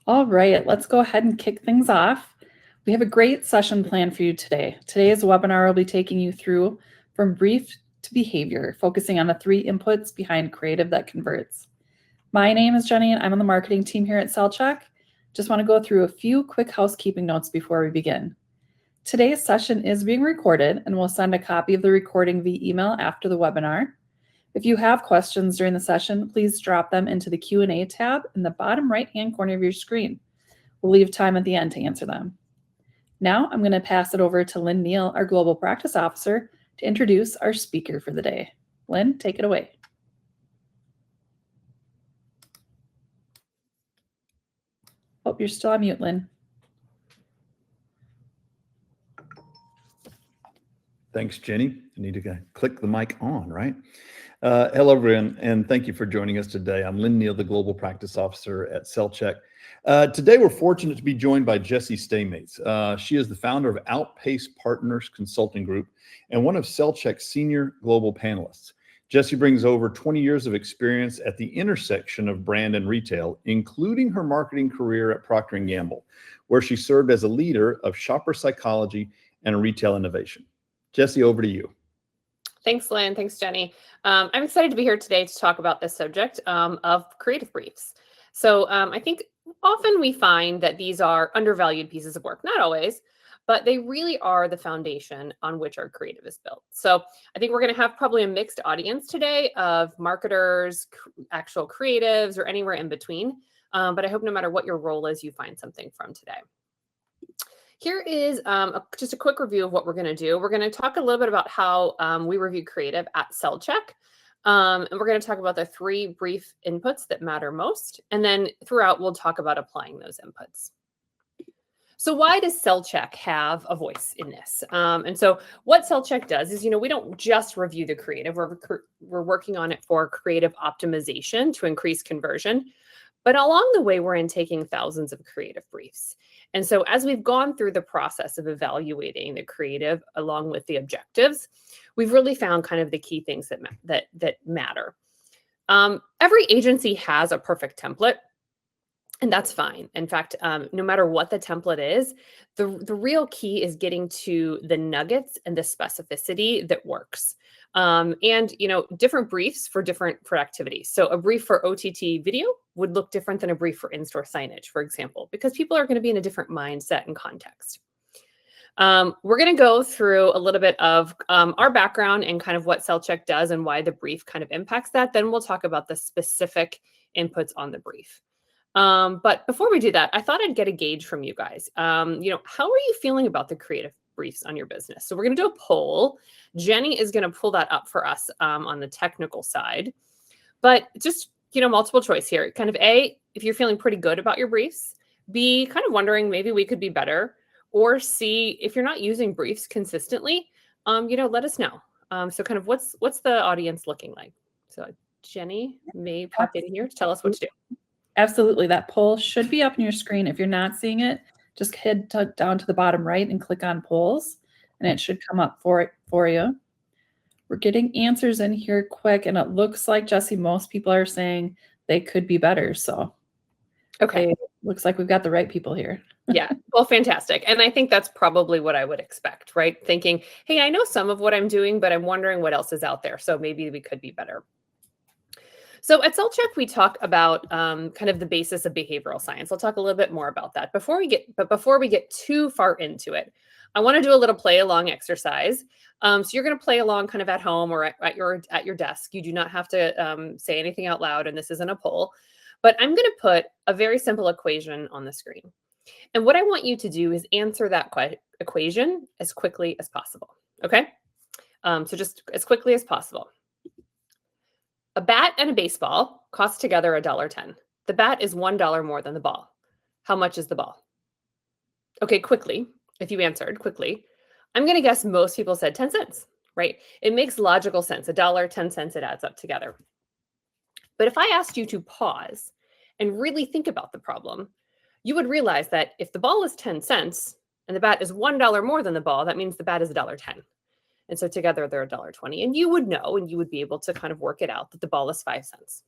All right, let's go ahead and kick things off. We have a great session planned for you today. Today's webinar will be taking you through from brief to behavior, focusing on the 3 inputs behind creative that converts. My name is Jenny, and I'm on the marketing team here at SellCheck. Just want to go through a few quick housekeeping notes before we begin. Today's session is being recorded, and we'll send a copy of the recording via email after the webinar. If you have questions during the session, please drop them into the Q&A tab in the bottom right-hand corner of your screen. We'll leave time at the end to answer them. Now I'm going to pass it over to Lynn Neal, our Global Practice Officer, to introduce our speaker for the day. Lynn, take it away. Oh, you're still on mute, Lynn. Thanks, Jenny. I need to click the mic on, right? Hello, everyone, and thank you for joining us today. I'm Lynn Neal, the Global Practice Officer at SellCheck. Today, we're fortunate to be joined by Jessie Staymates. She is the founder of Outpace Partners Consulting Group and one of SellCheck's senior global panelists. Jessie brings over 20 years of experience at the intersection of brand and retail, including her marketing career at Procter & Gamble, where she served as a leader of shopper psychology and retail innovation. Jessie, over to you. Thanks, Lynn. Thanks, Jenny. I'm excited to be here today to talk about this subject of creative briefs. So I think often we find that these are undervalued pieces of work, not always, but they really are the foundation on which our creative is built. So I think we're going to have probably a mixed audience today of marketers, actual creatives, or anywhere in between. But I hope no matter what your role is, you find something from today. Here is just a quick review of what we're going to do. We're going to talk a little bit about how we review creative at SellCheck. And we're going to talk about the 3 brief inputs that matter most. And then throughout, we'll talk about applying those inputs. So why does SellCheck have a voice in this? And so what SellCheck does is, we don't just review the creative. We're working on it for creative optimization to increase conversion. But along the way, we're intaking thousands of creative briefs. And so as we've gone through the process of evaluating the creative along with the objectives, we've really found kind of the key things that matter. Every agency has a perfect template, and that's fine. In fact, no matter what the template is, the real key is getting to the nuggets and the specificity that works. And different briefs for different activities. So a brief for OTT video would look different than a brief for in-store signage, for example, because people are going to be in a different mindset and context. We're going to go through a little bit of our background and kind of what SellCheck does and why the brief kind of impacts that. Then we'll talk about the specific inputs on the brief. But before we do that, I thought I'd get a gauge from you guys. How are you feeling about the creative briefs on your business? So we're going to do a poll. Jenny is going to pull that up for us on the technical side. But just, multiple choice here. Kind of A, if you're feeling pretty good about your briefs. B, kind of wondering maybe we could be better. Or C, if you're not using briefs consistently, let us know. So kind of what's the audience looking like? So Jenny may pop in here to tell us what to do. Absolutely. That poll should be up on your screen. If you're not seeing it, just head down to the bottom right and click on polls, and it should come up for you. We're getting answers in here quick, and it looks like, Jessie, most people are saying they could be better. So, okay, looks like we've got the right people here. Yeah, well, fantastic. And I think that's probably what I would expect, right? Thinking, hey, I know some of what I'm doing, but I'm wondering what else is out there. So maybe we could be better. So at SellCheck, we talk about kind of the basis of behavioral science. I'll talk a little bit more about that. Before we get too far into it, I want to do a little play along exercise. So you're going to play along kind of at home or at your desk. You do not have to say anything out loud, and this isn't a poll. But I'm going to put a very simple equation on the screen. And what I want you to do is answer that equation as quickly as possible. Okay? So just as quickly as possible. A bat and a baseball cost together $1.10. The bat is $1 more than the ball. How much is the ball? Okay, quickly, if you answered quickly, I'm going to guess most people said 10 cents, right? It makes logical sense. $1, 10 cents, it adds up together. But if I asked you to pause and really think about the problem, you would realize that if the ball is 10 cents and the bat is $1 more than the ball, that means the bat is $1.10. And so together they're $1.20. And you would know, and you would be able to kind of work it out that the ball is 5 cents.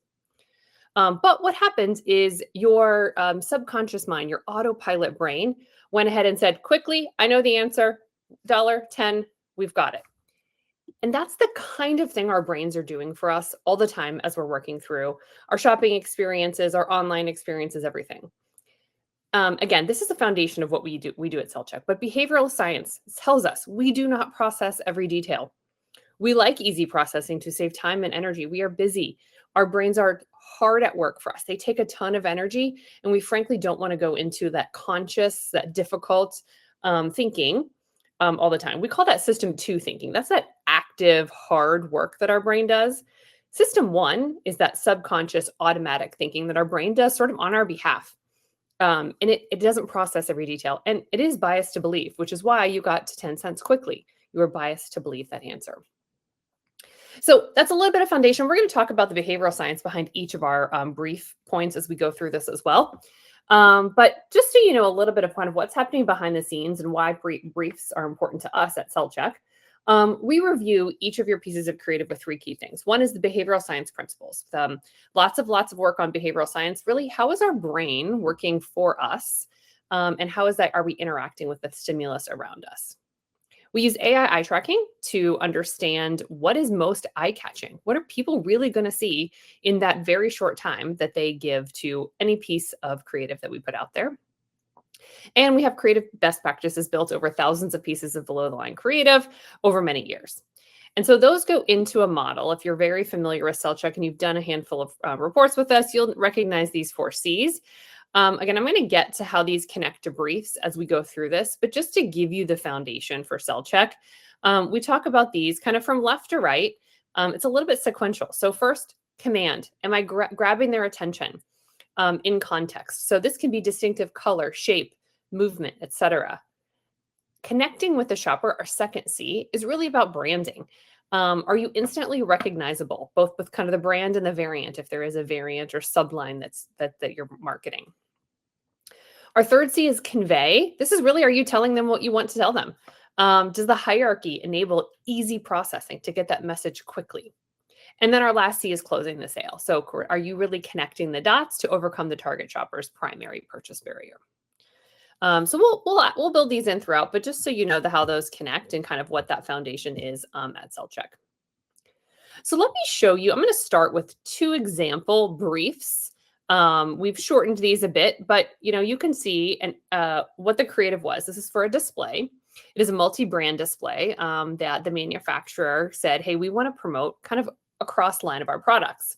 But what happens is your subconscious mind, your autopilot brain, went ahead and said, quickly, I know the answer, $10, we've got it. And that's the kind of thing our brains are doing for us all the time as we're working through our shopping experiences, our online experiences, everything. Again, this is the foundation of what we do at SellCheck, but behavioral science tells us we do not process every detail. We like easy processing to save time and energy. We are busy. Our brains are hard at work for us. They take a ton of energy, and we frankly don't want to go into that conscious, that difficult thinking all the time. We call that system 2 thinking. That's that active, hard work that our brain does. System 1 is that subconscious, automatic thinking that our brain does sort of on our behalf. And it doesn't process every detail. And it is biased to believe, which is why you got to 10 cents quickly. You were biased to believe that answer. So that's a little bit of foundation. We're going to talk about the behavioral science behind each of our brief points as we go through this as well. But just so you know a little bit of kind of what's happening behind the scenes and why briefs are important to us at SellCheck, we review each of your pieces of creative with 3 key things. One is the behavioral science principles. Lots of work on behavioral science. Really, how is our brain working for us? And how are we interacting with the stimulus around us? We use AI eye tracking to understand what is most eye-catching. What are people really going to see in that very short time that they give to any piece of creative that we put out there? And we have creative best practices built over thousands of pieces of below-the-line creative over many years. And so those go into a model. If you're very familiar with SellCheck and you've done a handful of reports with us, you'll recognize these 4 C's. Again, I'm going to get to how these connect to briefs as we go through this, but just to give you the foundation for SellCheck, we talk about these kind of from left to right. It's a little bit sequential. So first, command. Am I grabbing their attention in context? So this can be distinctive color, shape, movement, etc. Connecting with the shopper, our second C, is really about branding. Are you instantly recognizable, both with kind of the brand and the variant, if there is a variant or subline that you're marketing? Our third C is convey. This is really, are you telling them what you want to tell them? Does the hierarchy enable easy processing to get that message quickly? And then our last C is closing the sale. So are you really connecting the dots to overcome the target shopper's primary purchase barrier? So we'll build these in throughout, but just so you know how those connect and kind of what that foundation is at SellCheck. So let me show you. I'm going to start with 2 example briefs. We've shortened these a bit, but you can see what the creative was. This is for a display. It is a multi-brand display that the manufacturer said, hey, we want to promote kind of across line of our products.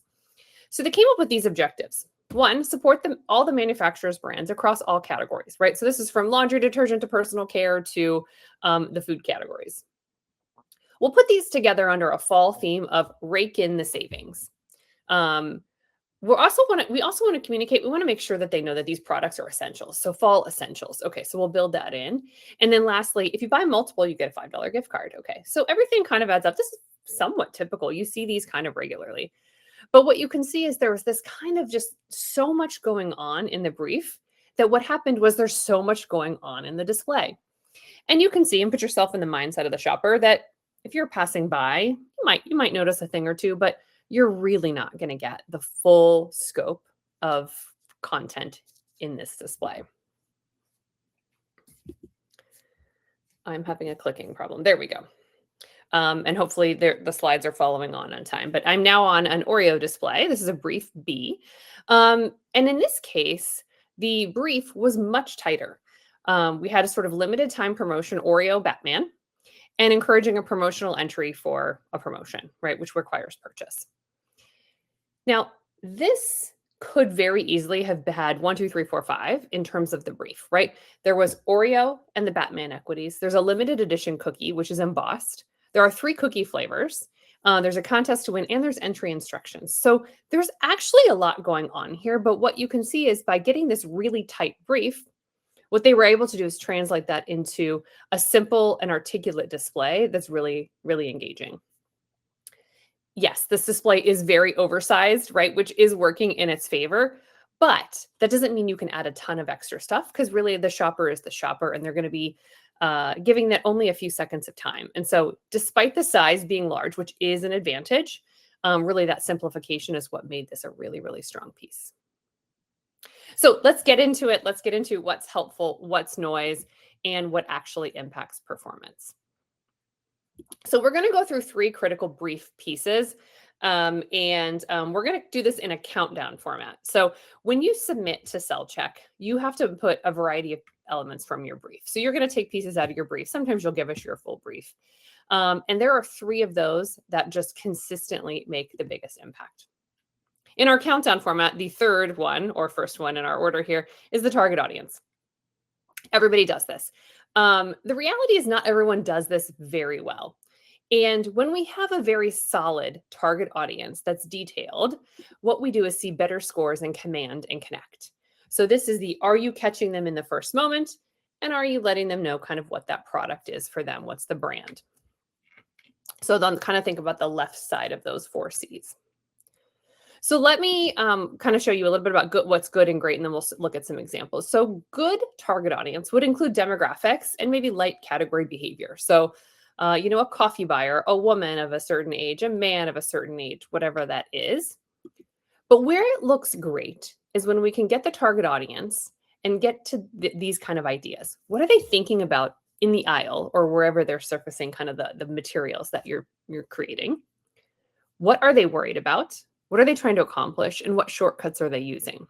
So they came up with these objectives. 1, support all the manufacturer's brands across all categories, right? So this is from laundry detergent to personal care to the food categories. We'll put these together under a fall theme of rake in the savings. We also want to communicate. We want to make sure that they know that these products are essentials. So fall essentials. Okay, so we'll build that in. And then lastly, if you buy multiple, you get a $5 gift card. Okay, so everything kind of adds up. This is somewhat typical. You see these kind of regularly. But what you can see is there was this kind of just so much going on in the brief that what happened was there's so much going on in the display. And you can see and put yourself in the mindset of the shopper that if you're passing by, you might notice a thing or two, but you're really not going to get the full scope of content in this display. I'm having a clicking problem. There we go. And hopefully the slides are following on time. But I'm now on an Oreo display. This is a brief B. And in this case, the brief was much tighter. We had a sort of limited time promotion, Oreo Batman, and encouraging a promotional entry for a promotion, right, which requires purchase. Now, this could very easily have had 1, 2, 3, 4, 5 in terms of the brief, right? There was Oreo and the Batman equities. There's a limited edition cookie, which is embossed. There are 3 cookie flavors. There's a contest to win, and there's entry instructions. So there's actually a lot going on here. But what you can see is by getting this really tight brief, what they were able to do is translate that into a simple and articulate display that's really, really engaging. Yes, this display is very oversized, right, which is working in its favor. But that doesn't mean you can add a ton of extra stuff, because really the shopper is the shopper, and they're going to be giving that only a few seconds of time. And so despite the size being large, which is an advantage, Really, that simplification is what made this a really, really strong piece. So let's get into it. Let's get into what's helpful, what's noise, and what actually impacts performance. So we're going to go through 3 critical brief pieces, and we're going to do this in a countdown format. So when you submit to SellCheck, you have to put a variety of elements from your brief. So you're going to take pieces out of your brief. Sometimes you'll give us your full brief. And there are 3 of those that just consistently make the biggest impact. In our countdown format, the third one, or first one in our order here, is the target audience. Everybody does this. The reality is not everyone does this very well. And when we have a very solid target audience that's detailed, what we do is see better scores in command and connect. So this is the, are you catching them in the first moment? And are you letting them know kind of what that product is for them? What's the brand? So then kind of think about the left side of those 4 C's. So let me kind of show you a little bit about what's good and great, and then we'll look at some examples. So good target audience would include demographics and maybe light category behavior. So, a coffee buyer, a woman of a certain age, a man of a certain age, whatever that is. But where it looks great is when we can get the target audience and get to these kind of ideas. What are they thinking about in the aisle or wherever they're surfacing kind of the materials that you're creating? What are they worried about? What are they trying to accomplish? And what shortcuts are they using?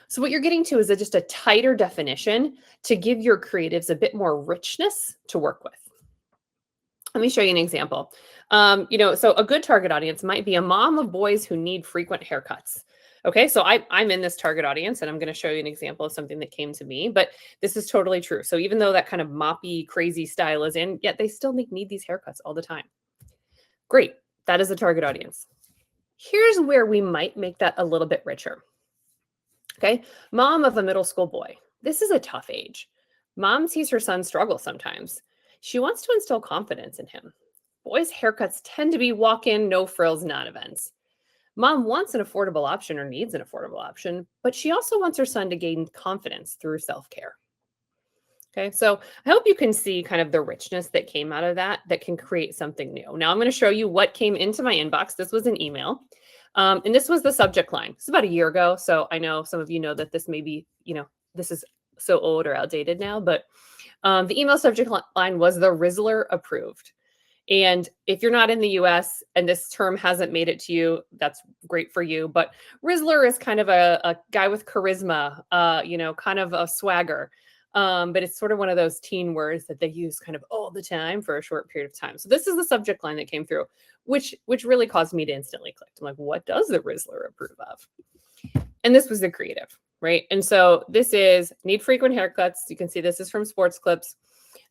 So what you're getting to is just a tighter definition to give your creatives a bit more richness to work with. Let me show you an example. So a good target audience might be a mom of boys who need frequent haircuts. Okay, so I'm in this target audience, and I'm going to show you an example of something that came to me, but this is totally true. So even though that kind of moppy, crazy style is in, yet they still need these haircuts all the time. Great, that is the target audience. Here's where we might make that a little bit richer. Okay, mom of a middle school boy. This is a tough age. Mom sees her son struggle sometimes. She wants to instill confidence in him. Boys' haircuts tend to be walk-in, no frills, non-events. Mom wants an affordable option or needs an affordable option, but she also wants her son to gain confidence through self-care. Okay, so I hope you can see kind of the richness that came out of that can create something new. Now I'm going to show you what came into my inbox. This was an email, and this was the subject line. This is about a year ago, so I know some of you know that this may be, this is so old or outdated now, but the email subject line was the Rizzler approved. And if you're not in the US and this term hasn't made it to you, that's great for you. But Rizzler is kind of a guy with charisma, kind of a swagger. But it's sort of one of those teen words that they use kind of all the time for a short period of time. So this is the subject line that came through, which really caused me to instantly click. I'm like, what does the Rizzler approve of? And this was the creative, right? And so this is need frequent haircuts. You can see this is from Sports Clips.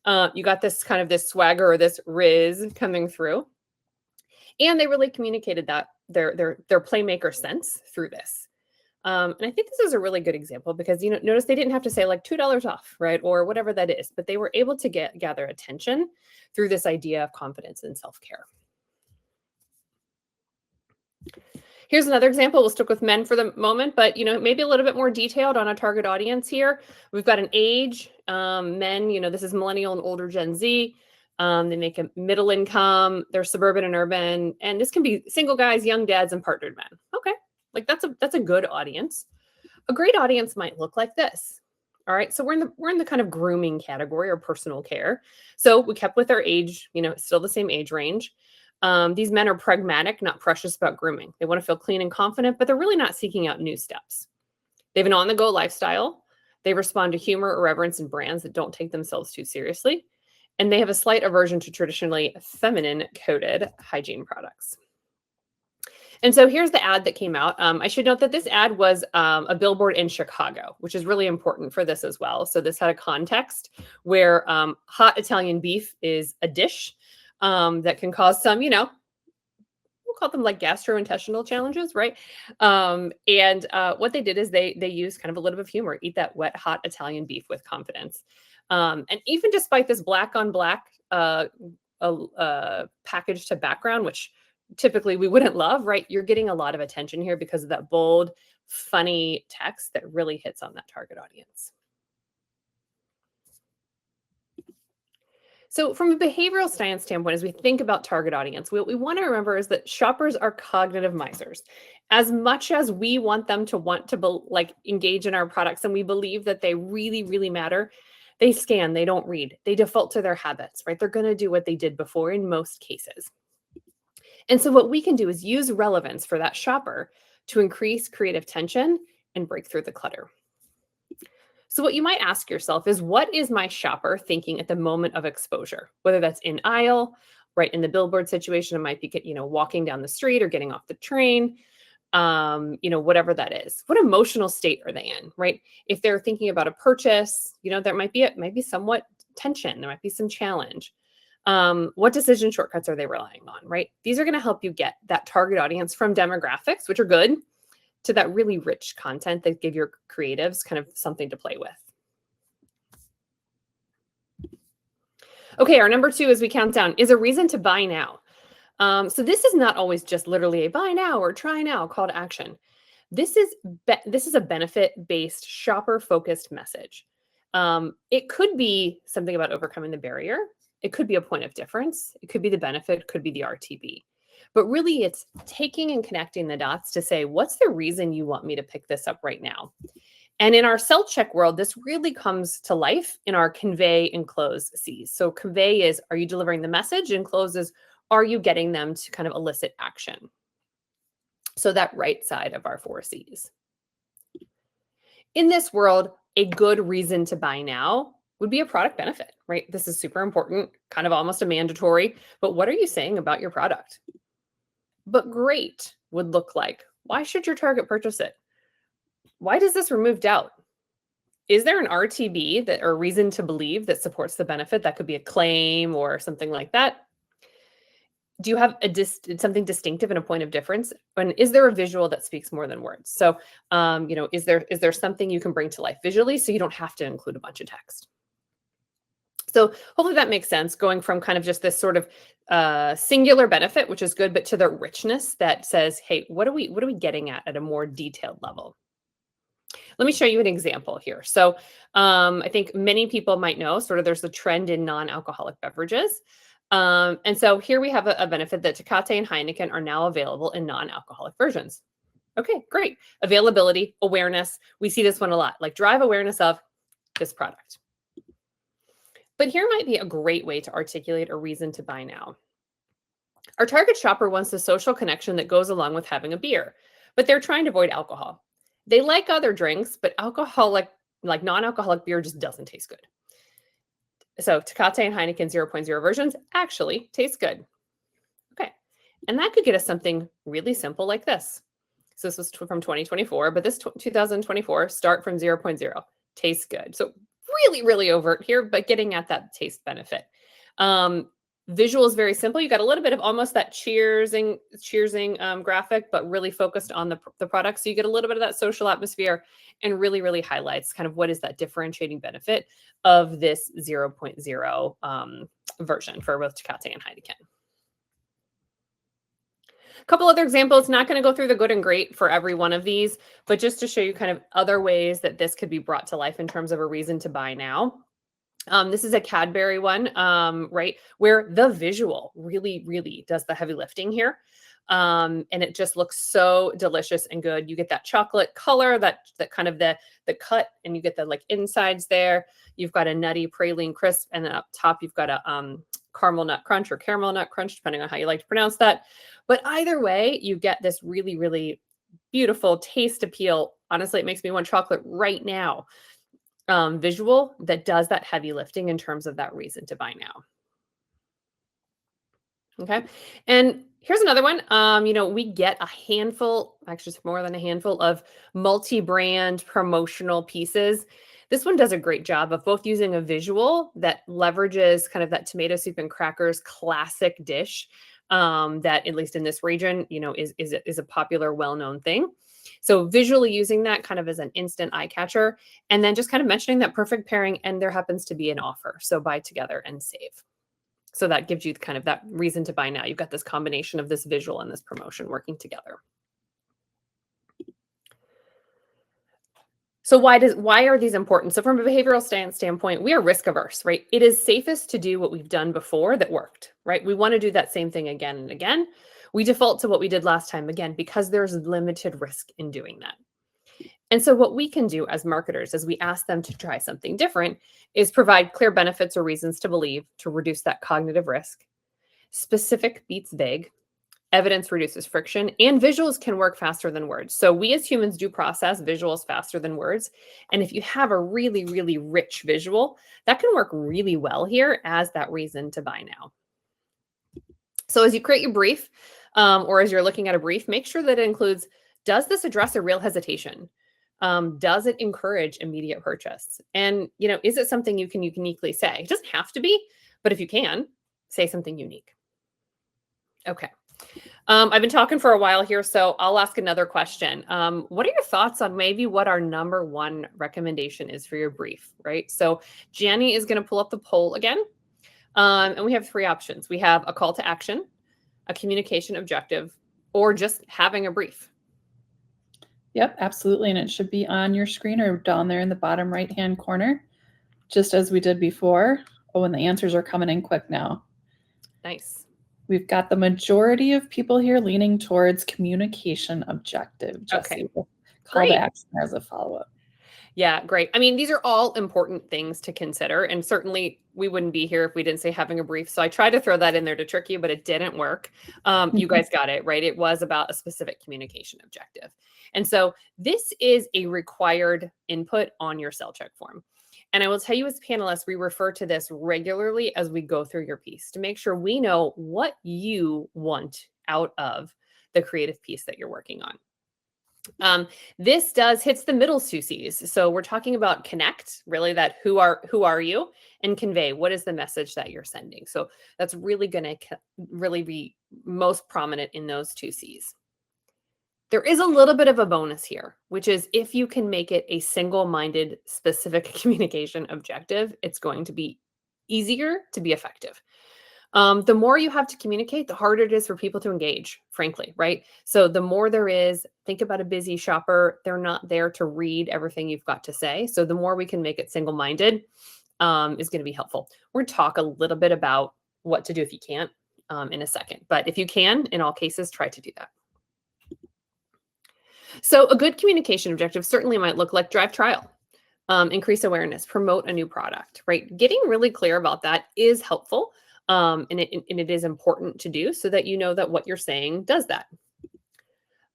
You got this kind of this swagger or this rizz coming through. And they really communicated that their playmaker sense through this. And I think this is a really good example because, notice they didn't have to say like $2 off, right? Or whatever that is, but they were able to gather attention through this idea of confidence and self-care. Here's another example. We'll stick with men for the moment, but maybe a little bit more detailed on a target audience here. We've got an age, men, this is millennial and older Gen Z. They make a middle income, they're suburban and urban, and this can be single guys, young dads, and partnered men. Okay, like that's a good audience. A great audience might look like this. All right, so we're in the kind of grooming category or personal care. So we kept with our age, still the same age range. These men are pragmatic, not precious about grooming. They want to feel clean and confident, but they're really not seeking out new steps. They have an on-the-go lifestyle. They respond to humor, irreverence, and brands that don't take themselves too seriously. And they have a slight aversion to traditionally feminine-coded hygiene products. And so here's the ad that came out. I should note that this ad was a billboard in Chicago, which is really important for this as well. So this had a context where hot Italian beef is a dish that can cause some, we'll call them like gastrointestinal challenges, right? And what they did is they used kind of a little bit of humor, eat that wet, hot Italian beef with confidence. And even despite this black on black package to background, which typically we wouldn't love, right? You're getting a lot of attention here because of that bold, funny text that really hits on that target audience. So from a behavioral science standpoint, as we think about target audience, what we want to remember is that shoppers are cognitive misers. As much as we want them to engage in our products and we believe that they really, really matter, they scan, they don't read, they default to their habits, right? They're going to do what they did before in most cases. And so what we can do is use relevance for that shopper to increase creative tension and break through the clutter. So what you might ask yourself is, what is my shopper thinking at the moment of exposure? Whether that's in aisle, right in the billboard situation, it might be walking down the street or getting off the train, whatever that is. What emotional state are they in, right? If they're thinking about a purchase, there might be somewhat tension. There might be some challenge. What decision shortcuts are they relying on, right? These are going to help you get that target audience from demographics, which are good, to that really rich content that give your creatives kind of something to play with. Okay, our number 2 as we count down is a reason to buy now. So this is not always just literally a buy now or try now call to action. This is a benefit-based, shopper-focused message. It could be something about overcoming the barrier. It could be a point of difference. It could be the benefit, it could be the RTB. But really, it's taking and connecting the dots to say, what's the reason you want me to pick this up right now? And in our SellCheck world, this really comes to life in our convey and close C's. So convey is, are you delivering the message? And close is, are you getting them to kind of elicit action? So that right side of our 4 C's. In this world, a good reason to buy now would be a product benefit, right? This is super important, kind of almost a mandatory, but what are you saying about your product? But great would look like, why should your target purchase it? Why does this remove doubt? Is there an RTB or reason to believe that supports the benefit? That could be a claim or something like that. Do you have something distinctive and a point of difference? And is there a visual that speaks more than words? So, is there something you can bring to life visually so you don't have to include a bunch of text? So hopefully that makes sense, going from kind of just this sort of singular benefit, which is good, but to the richness that says, hey, what are we getting at a more detailed level? Let me show you an example here. So I think many people might know there's a trend in non-alcoholic beverages. And so here we have a benefit that Tecate and Heineken are now available in non-alcoholic versions. Okay, great. Availability, awareness. We see this one a lot, like drive awareness of this product. But here might be a great way to articulate a reason to buy now. Our target shopper wants the social connection that goes along with having a beer, but they're trying to avoid alcohol. They like other drinks, but alcoholic, like non-alcoholic beer just doesn't taste good. So Tecate and Heineken 0.0 versions actually taste good. Okay, and that could get us something really simple like this. So this was from 2024, but this 2024, start from 0.0, tastes good. So really, really overt here, but getting at that taste benefit. Visual is very simple. You got a little bit of almost that cheersing graphic, but really focused on the product. So you get a little bit of that social atmosphere and really, really highlights kind of what is that differentiating benefit of this 0.0 version for both Tecate and Heineken. A couple other examples, not going to go through the good and great for every one of these, but just to show you kind of other ways that this could be brought to life in terms of a reason to buy now. This is a Cadbury one, right, where the visual really, really does the heavy lifting here. And it just looks so delicious and good. You get that chocolate color, that kind of the cut, and you get the like insides there. You've got a nutty praline crisp, and then up top you've got a caramel nut crunch or caramel nut crunch, depending on how you like to pronounce that. But either way, you get this really, really beautiful taste appeal. Honestly, it makes me want chocolate right now. Visual that does that heavy lifting in terms of that reason to buy now. Okay. And here's another one. We get a handful, actually it's more than a handful of multi-brand promotional pieces. This one does a great job of both using a visual that leverages kind of that tomato soup and crackers classic dish that, at least in this region, is a popular, well-known thing. So visually using that kind of as an instant eye catcher, and then just kind of mentioning that perfect pairing, and there happens to be an offer. So buy together and save. So that gives you kind of that reason to buy now. You've got this combination of this visual and this promotion working together. So why are these important? So from a behavioral standpoint, we are risk averse, right? It is safest to do what we've done before that worked, right? We want to do that same thing again and again. We default to what we did last time again because there's limited risk in doing that. And so what we can do as marketers as we ask them to try something different is provide clear benefits or reasons to believe to reduce that cognitive risk. Specific beats vague. Evidence reduces friction, and visuals can work faster than words. So we as humans do process visuals faster than words. And if you have a really, really rich visual, that can work really well here as that reason to buy now. So as you create your brief, or as you're looking at a brief, make sure that it includes, does this address a real hesitation? Does it encourage immediate purchase? And, is it something you can uniquely say? It doesn't have to be, but if you can, say something unique. Okay. I've been talking for a while here, so I'll ask another question. What are your thoughts on maybe what our number one recommendation is for your brief, right? So Jenny is going to pull up the poll again. And we have three options. We have a call to action, a communication objective, or just having a brief. Yep, absolutely. And it should be on your screen or down there in the bottom right-hand corner, just as we did before. Oh, and the answers are coming in quick now. Nice. We've got the majority of people here leaning towards communication objective. Jesse, Okay. call to Great. action as a follow-up. Yeah, great. I mean, these are all important things to consider. And certainly we wouldn't be here if we didn't say having a brief. So I tried to throw that in there to trick you, but it didn't work. You guys got it, right? It was about a specific communication objective. And so this is a required input on your SellCheck form. And I will tell you as panelists, we refer to this regularly as we go through your piece to make sure we know what you want out of the creative piece that you're working on. This hits the middle two C's. So we're talking about connect, really that who are you, and convey, what is the message that you're sending. So that's really going to really be most prominent in those two C's. There is a little bit of a bonus here, which is if you can make it a single-minded specific communication objective, it's going to be easier to be effective. The more you have to communicate, the harder it is for people to engage, frankly, right? So the more there is, think about a busy shopper. They're not there to read everything you've got to say. So the more we can make it single-minded is going to be helpful. We're going to talk a little bit about what to do if you can't in a second. But if you can, in all cases, try to do that. So a good communication objective certainly might look like drive trial, increase awareness, promote a new product, right? Getting really clear about that is helpful. And it is important to do so that you know that what you're saying does that.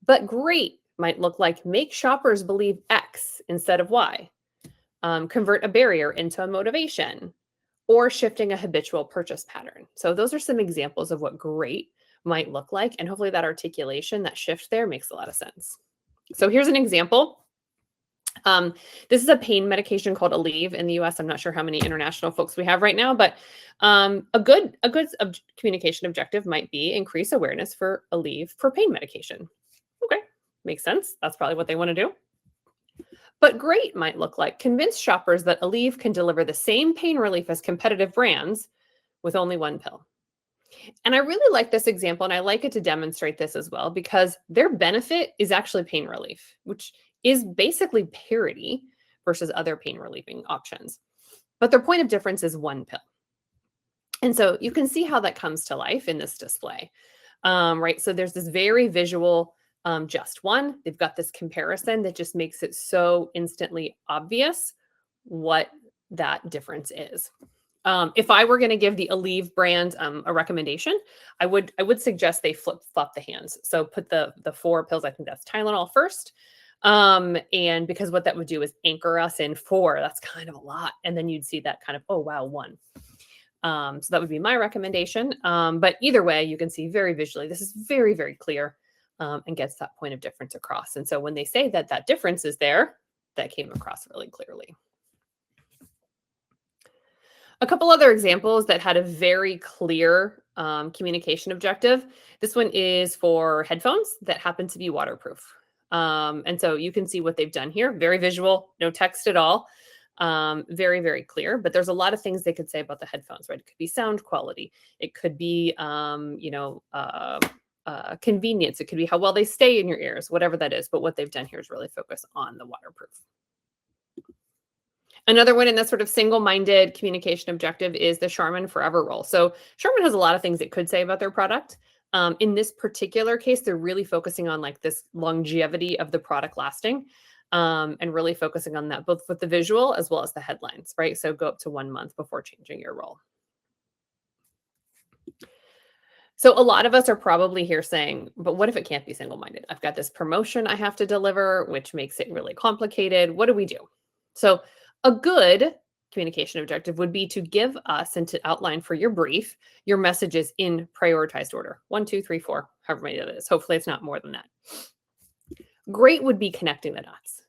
But great might look like make shoppers believe X instead of Y, convert a barrier into a motivation, or shifting a habitual purchase pattern. So those are some examples of what great might look like. And hopefully that articulation, that shift there makes a lot of sense. So here's an example. This is a pain medication called Aleve in the US. I'm not sure how many international folks we have right now, but a good communication objective might be increase awareness for Aleve for pain medication. Okay, makes sense. That's probably what they want to do. But great might look like convince shoppers that Aleve can deliver the same pain relief as competitive brands with only one pill. And I really like this example, and I like it to demonstrate this as well, because their benefit is actually pain relief, which is basically parity versus other pain relieving options. But their point of difference is one pill. And so you can see how that comes to life in this display, right? So there's this very visual, just one. They've got this comparison that just makes it so instantly obvious what that difference is. If I were going to give the Aleve brand a recommendation, I would suggest they flip-flop the hands. So put the 4 pills, I think that's Tylenol first. And because what that would do is anchor us in 4. That's kind of a lot. And then you'd see that kind of, oh, wow, 1. So that would be my recommendation. But either way, you can see very visually, this is very, very clear and gets that point of difference across. And so when they say that that difference is there, that came across really clearly. A couple other examples that had a very clear communication objective. This one is for headphones that happen to be waterproof. And so you can see what they've done here. Very visual, no text at all. Very, very clear. But there's a lot of things they could say about the headphones, right? It could be sound quality. It could be, convenience. It could be how well they stay in your ears, whatever that is. But what they've done here is really focus on the waterproof. Another one in this sort of single-minded communication objective is the Charmin Forever rule. So Charmin has a lot of things it could say about their product. In this particular case, they're really focusing on like this longevity of the product lasting, and really focusing on that both with the visual as well as the headlines, right? So go up to 1 month before changing your role. So a lot of us are probably here saying, but what if it can't be single-minded? I've got this promotion I have to deliver, which makes it really complicated. What do we do? So a good communication objective would be to give us and to outline for your brief, your messages in prioritized order. 1, 2, 3, 4, however many it is. Hopefully it's not more than that. Great would be connecting the dots.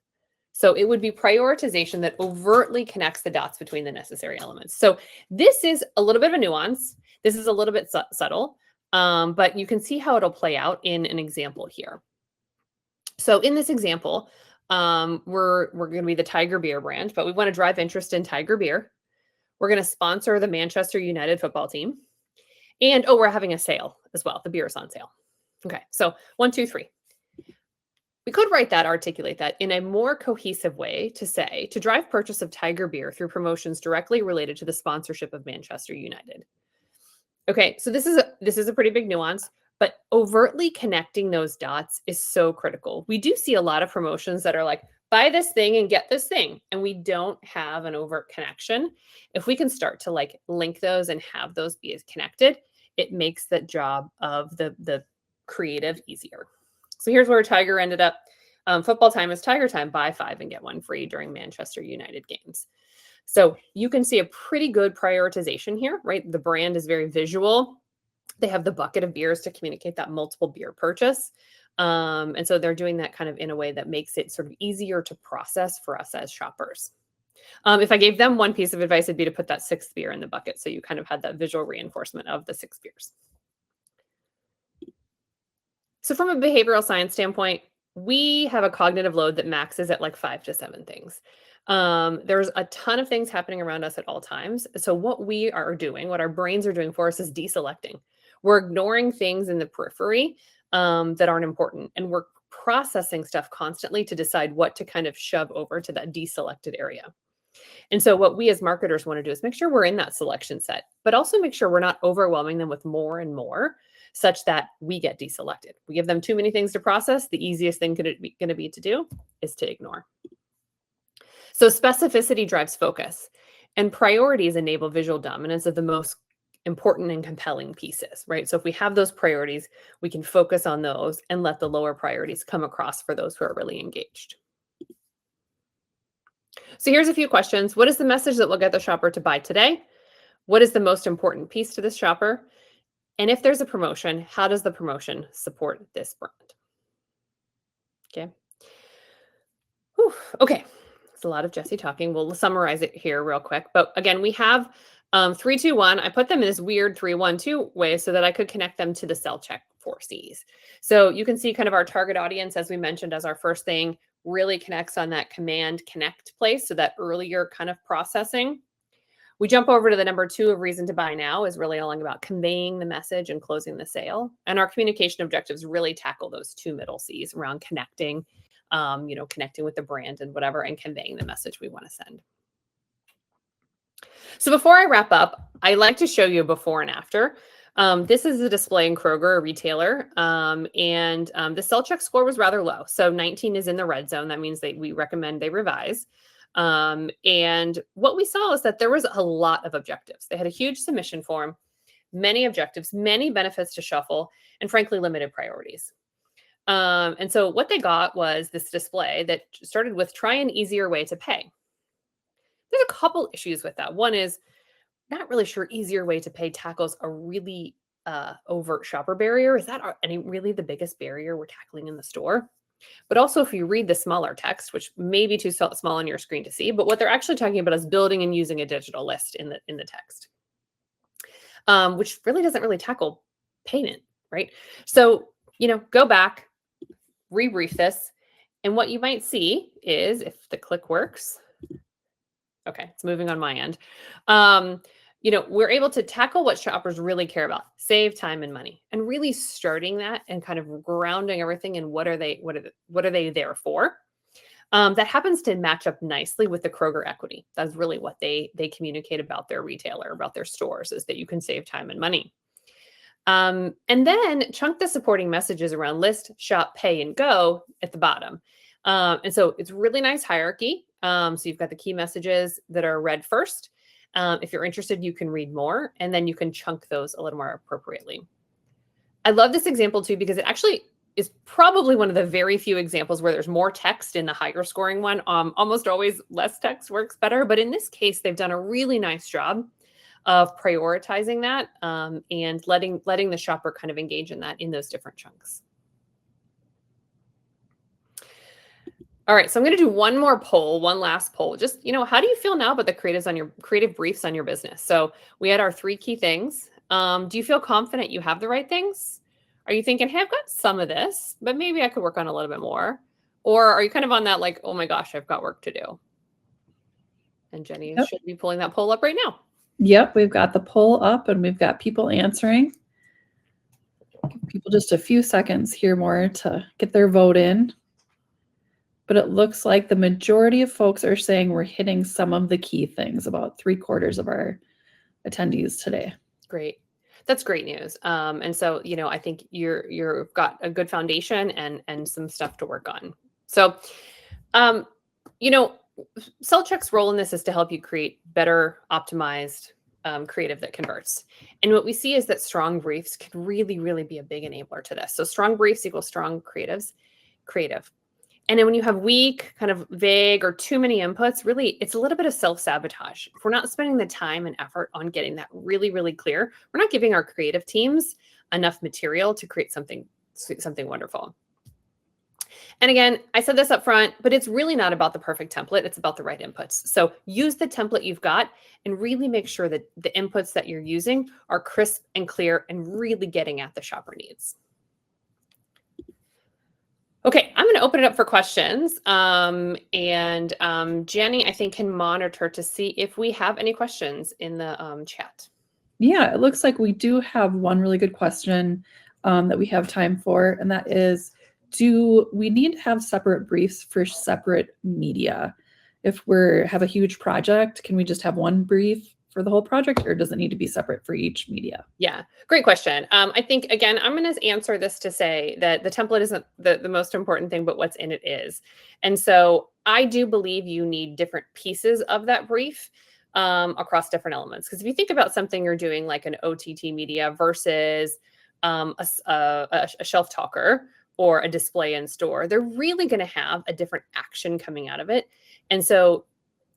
So it would be prioritization that overtly connects the dots between the necessary elements. So this is a little bit of a nuance. This is a little bit subtle. But you can see how it'll play out in an example here. So in this example, we're going to be the Tiger Beer brand, but we want to drive interest in Tiger Beer. We're going to sponsor the Manchester United football team. And, oh, we're having a sale as well. The beer is on sale. Okay, so 1, 2, 3. We could articulate that in a more cohesive way to say, to drive purchase of Tiger Beer through promotions directly related to the sponsorship of Manchester United. Okay, so this is a pretty big nuance, but overtly connecting those dots is so critical. We do see a lot of promotions that are like, buy this thing and get this thing, and we don't have an overt connection. If we can start to like link those and have those be as connected, it makes the job of the creative easier. So here's where Tiger ended up. Football time is Tiger time. Buy 5 and get 1 free during Manchester United games. So you can see a pretty good prioritization here, right? The brand is very visual. They have the bucket of beers to communicate that multiple beer purchase. And so they're doing that kind of in a way that makes it sort of easier to process for us as shoppers. If I gave them one piece of advice, it'd be to put that 6th beer in the bucket. So you kind of had that visual reinforcement of the 6 beers. So from a behavioral science standpoint, we have a cognitive load that maxes at like 5 to 7 things. There's a ton of things happening around us at all times. So what we are doing, what our brains are doing for us is deselecting. We're ignoring things in the periphery that aren't important. And we're processing stuff constantly to decide what to kind of shove over to that deselected area. And so what we as marketers want to do is make sure we're in that selection set, but also make sure we're not overwhelming them with more and more such that we get deselected. We give them too many things to process. The easiest thing going to be to do is to ignore. So specificity drives focus, and priorities enable visual dominance of the most important and compelling pieces, right? So if we have those priorities, we can focus on those and let the lower priorities come across for those who are really engaged. So here's a few questions. What is the message that will get the shopper to buy today? What is the most important piece to this shopper? And if there's a promotion, how does the promotion support this brand? Okay. Whew. Okay. It's a lot of Jesse talking. We'll summarize it here real quick. But again, we have 3, 2, 1. I put them in this weird 3, 1, 2 way so that I could connect them to the SellCheck 4 Cs. So you can see kind of our target audience, as we mentioned, as our first thing, really connects on that command connect place. So that earlier kind of processing. We jump over to the number 2 of reason to buy now is really all about conveying the message and closing the sale. And our communication objectives really tackle those 2 middle C's around connecting, connecting with the brand and whatever, and conveying the message we want to send. So before I wrap up, I like to show you before and after. This is a display in Kroger, a retailer, and the SellCheck score was rather low. So 19 is in the red zone. That means we recommend they revise. And what we saw is that there was a lot of objectives. They had a huge submission form, many objectives, many benefits to shuffle, and frankly, limited priorities. And so what they got was this display that started with try an easier way to pay. There's a couple issues with that. One is not really sure easier way to pay tackles a really overt shopper barrier. Is that really the biggest barrier we're tackling in the store? But also if you read the smaller text, which may be too small on your screen to see, but what they're actually talking about is building and using a digital list in the text, which really doesn't really tackle payment, right? So, go back, rebrief this, and what you might see is if the click works, okay, it's moving on my end. We're able to tackle what shoppers really care about, save time and money, and really starting that and kind of grounding everything in what are they there for. that happens to match up nicely with the Kroger equity. That's really what they communicate about their retailer, about their stores, is that you can save time and money. And then chunk the supporting messages around list, shop, pay, and go at the bottom. And so it's really nice hierarchy. So you've got the key messages that are read first. If you're interested, you can read more, and then you can chunk those a little more appropriately. I love this example too, because it actually is probably one of the very few examples where there's more text in the higher scoring one. Almost always less text works better, but in this case, they've done a really nice job of prioritizing that and letting the shopper kind of engage in that in those different chunks. All right, so I'm going to do one last poll. Just, how do you feel now about the creative briefs on your business? So we had our 3 key things. Do you feel confident you have the right things? Are you thinking, hey, I've got some of this, but maybe I could work on a little bit more? Or are you kind of on that like, oh my gosh, I've got work to do? And Jenny should be pulling that poll up right now. Yep, we've got the poll up and we've got people answering. Give people just a few seconds here more to get their vote in. But it looks like the majority of folks are saying we're hitting some of the key things, about 3/4 of our attendees today. Great. That's great news. And so, I think you've got a good foundation and some stuff to work on. So, SellCheck's role in this is to help you create better optimized creative that converts. And what we see is that strong briefs can really, really be a big enabler to this. So strong briefs equals strong creative. And then when you have weak, kind of vague or too many inputs, really, it's a little bit of self-sabotage. If we're not spending the time and effort on getting that really, really clear, we're not giving our creative teams enough material to create something wonderful. And again, I said this up front, but it's really not about the perfect template. It's about the right inputs. So use the template you've got and really make sure that the inputs that you're using are crisp and clear and really getting at the shopper needs. Okay, I'm going to open it up for questions. Jenny, I think, can monitor to see if we have any questions in the chat. Yeah, it looks like we do have one really good question that we have time for, and that is, do we need to have separate briefs for separate media? If we have a huge project, can we just have one brief for the whole project, or does it need to be separate for each media? Yeah, great question. I think, again, I'm going to answer this to say that the template isn't the most important thing, but what's in it is. And so I do believe you need different pieces of that brief across different elements. Because if you think about something you're doing like an OTT media versus a shelf talker or a display in store, they're really going to have a different action coming out of it. And so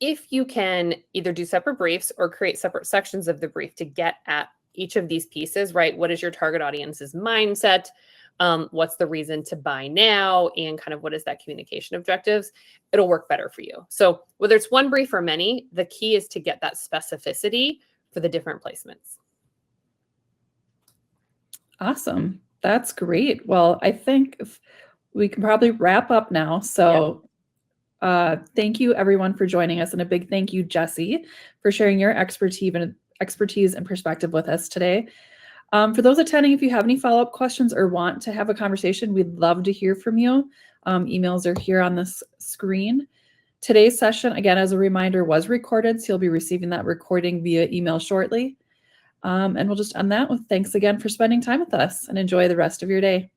if you can either do separate briefs or create separate sections of the brief to get at each of these pieces, right? What is your target audience's mindset? What's the reason to buy now? And kind of what is that communication objectives? It'll work better for you. So whether it's one brief or many, the key is to get that specificity for the different placements. Awesome. That's great. Well, I think we can probably wrap up now. So thank you everyone for joining us. And a big thank you, Jessie, for sharing your expertise and perspective with us today. For those attending, if you have any follow-up questions or want to have a conversation, we'd love to hear from you. Emails are here on this screen. Today's session, again, as a reminder, was recorded, so you'll be receiving that recording via email shortly. And we'll just end that with thanks again for spending time with us, and enjoy the rest of your day.